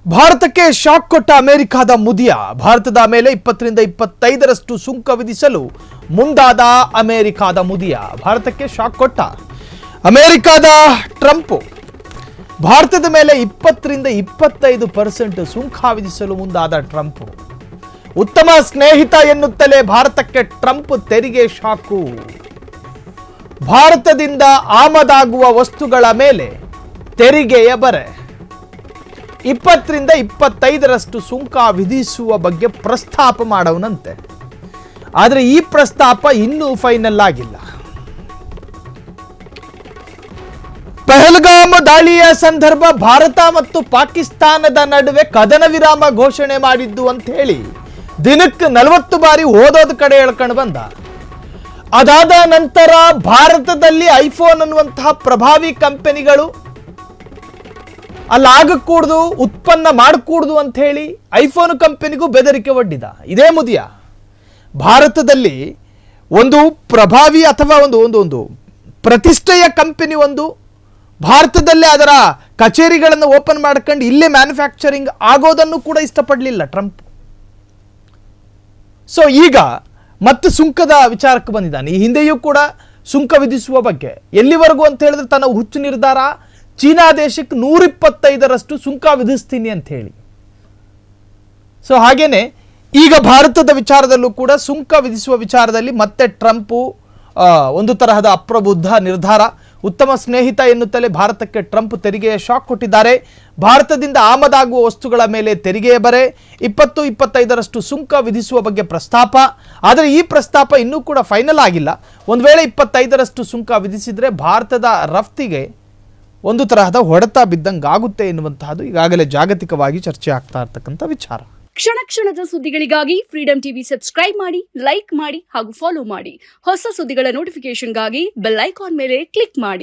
ಭಾರತಕ್ಕೆ ಶಾಕ್ ಕೊಟ್ಟ ಅಮೆರಿಕದ ಮುದಿಯ ಭಾರತದ ಮೇಲೆ 20ರಿಂದ 25ರಷ್ಟು ಸುಂಕ ವಿಧಿಸಲು ಮುಂದಾದ ಅಮೆರಿಕದ ಮುದಿಯ ಭಾರತಕ್ಕೆ ಶಾಕ್ ಕೊಟ್ಟ ಅಮೆರಿಕದ ಟ್ರಂಪ್ ಭಾರತದ ಮೇಲೆ 20ರಿಂದ 25% ಸುಂಕ ವಿಧಿಸಲು ಮುಂದಾದ ಟ್ರಂಪ್ ಉತ್ತಮ ಸ್ನೇಹಿತ ಎನ್ನುತ್ತಲೇ ಭಾರತಕ್ಕೆ ಟ್ರಂಪ್ ತೆರಿಗೆ ಶಾಕು ಭಾರತದಿಂದ ಆಮದಾಗುವ ವಸ್ತುಗಳ ಮೇಲೆ ತೆರಿಗೆಯ ಬರೆ 20ರಿಂದ 25ರಷ್ಟು ಸುಂಕ ವಿಧಿಸುವ ಬಗ್ಗೆ ಪ್ರಸ್ತಾಪ ಮಾಡವನಂತೆ. ಆದರೆ ಈ ಪ್ರಸ್ತಾಪ ಇನ್ನೂ ಫೈನಲ್ ಆಗಿಲ್ಲ. ಪಹಲ್ಗಾಮ್ ದಾಳಿಯ ಸಂದರ್ಭ ಭಾರತ ಮತ್ತು ಪಾಕಿಸ್ತಾನದ ನಡುವೆ ಕದನ ವಿರಾಮ ಘೋಷಣೆ ಮಾಡಿದ್ದು ಅಂತ ಹೇಳಿ ದಿನಕ್ಕೆ 40 ಬಾರಿ ಓದೋದ ಕಡೆ ಹೇಳ್ಕೊಂಡು ಬಂದ. ಅದಾದ ನಂತರ ಭಾರತದಲ್ಲಿ ಐಫೋನ್ ಅನ್ನುವಂತಹ ಪ್ರಭಾವಿ ಕಂಪನಿಗಳು ಅಲ್ಲಾಗಕೂಡ್ದು ಉತ್ಪನ್ನ ಮಾಡಕೂಡ್ದು ಅಂತ ಹೇಳಿ ಐಫೋನ್ ಕಂಪನಿಗೂ ಬೆದರಿಕೆ ಒಡ್ಡಿದ. ಇದೇ ಮುದಿಯ ಭಾರತದಲ್ಲಿ ಒಂದು ಪ್ರಭಾವಿ ಅಥವಾ ಒಂದು ಪ್ರತಿಷ್ಠೆಯ ಕಂಪನಿ ಒಂದು ಭಾರತದಲ್ಲೇ ಅದರ ಕಚೇರಿಗಳನ್ನು ಓಪನ್ ಮಾಡ್ಕೊಂಡು ಇಲ್ಲೇ ಮ್ಯಾನುಫ್ಯಾಕ್ಚರಿಂಗ್ ಆಗೋದನ್ನು ಕೂಡ ಇಷ್ಟಪಡಲಿಲ್ಲ ಟ್ರಂಪ್. ಸೊ ಈಗ ಮತ್ತೆ ಸುಂಕದ ವಿಚಾರಕ್ಕೆ ಬಂದಿದ್ದಾನೆ. ಈ ಹಿಂದೆಯೂ ಕೂಡ ಸುಂಕ ವಿಧಿಸುವ ಬಗ್ಗೆ ಎಲ್ಲಿವರೆಗೂ ಅಂತ ಹೇಳಿದ್ರೆ ತನ್ನ ಹುಚ್ಚು ನಿರ್ಧಾರ ಚೀನಾ ದೇಶಕ್ಕೆ 125ರಷ್ಟು ಸುಂಕ ವಿಧಿಸ್ತೀನಿ ಅಂತ ಹೇಳಿ. ಸೊ ಹಾಗೇನೆ ಈಗ ಭಾರತದ ವಿಚಾರದಲ್ಲೂ ಕೂಡ ಸುಂಕ ವಿಧಿಸುವ ವಿಚಾರದಲ್ಲಿ ಮತ್ತೆ ಟ್ರಂಪ್ ಒಂದು ತರಹದ ಅಪ್ರಬುದ್ಧ ನಿರ್ಧಾರ. ಉತ್ತಮ ಸ್ನೇಹಿತ ಎನ್ನುತ್ತಲೇ ಭಾರತಕ್ಕೆ ಟ್ರಂಪ್ ತೆರಿಗೆಯ ಶಾಕ್ ಕೊಟ್ಟಿದ್ದಾರೆ. ಭಾರತದಿಂದ ಆಮದಾಗುವ ವಸ್ತುಗಳ ಮೇಲೆ ತೆರಿಗೆಯ ಬರೆ 20-25ರಷ್ಟು ಸುಂಕ ವಿಧಿಸುವ ಬಗ್ಗೆ ಪ್ರಸ್ತಾಪ. ಆದರೆ ಈ ಪ್ರಸ್ತಾಪ ಇನ್ನೂ ಕೂಡ ಫೈನಲ್ ಆಗಿಲ್ಲ. ಒಂದು ವೇಳೆ 25ರಷ್ಟು ಸುಂಕ ವಿಧಿಸಿದರೆ ಭಾರತದ ರಫ್ತಿಗೆ ಒಂದು ತರಹದ ಹೊಡೆತ ಬಿದ್ದಂಗಾಗುತ್ತೆ ಎನ್ನುವಂತಹದ್ದು ಈಗಾಗಲೇ ಜಾಗತಿಕವಾಗಿ ಚರ್ಚೆ ಆಗ್ತಾ ಇರ್ತಕ್ಕಂಥ ವಿಚಾರ. ಕ್ಷಣ ಕ್ಷಣದ ಸುದ್ದಿಗಳಿಗಾಗಿ ಫ್ರೀಡಂ ಟಿವಿ ಸಬ್ಸ್ಕ್ರೈಬ್ ಮಾಡಿ, ಲೈಕ್ ಮಾಡಿ ಹಾಗೂ ಫಾಲೋ ಮಾಡಿ. ಹೊಸ ಸುದ್ದಿಗಳ ನೋಟಿಫಿಕೇಶನ್ಗಾಗಿ ಬೆಲ್ ಐಕಾನ್ ಮೇಲೆ ಕ್ಲಿಕ್ ಮಾಡಿ.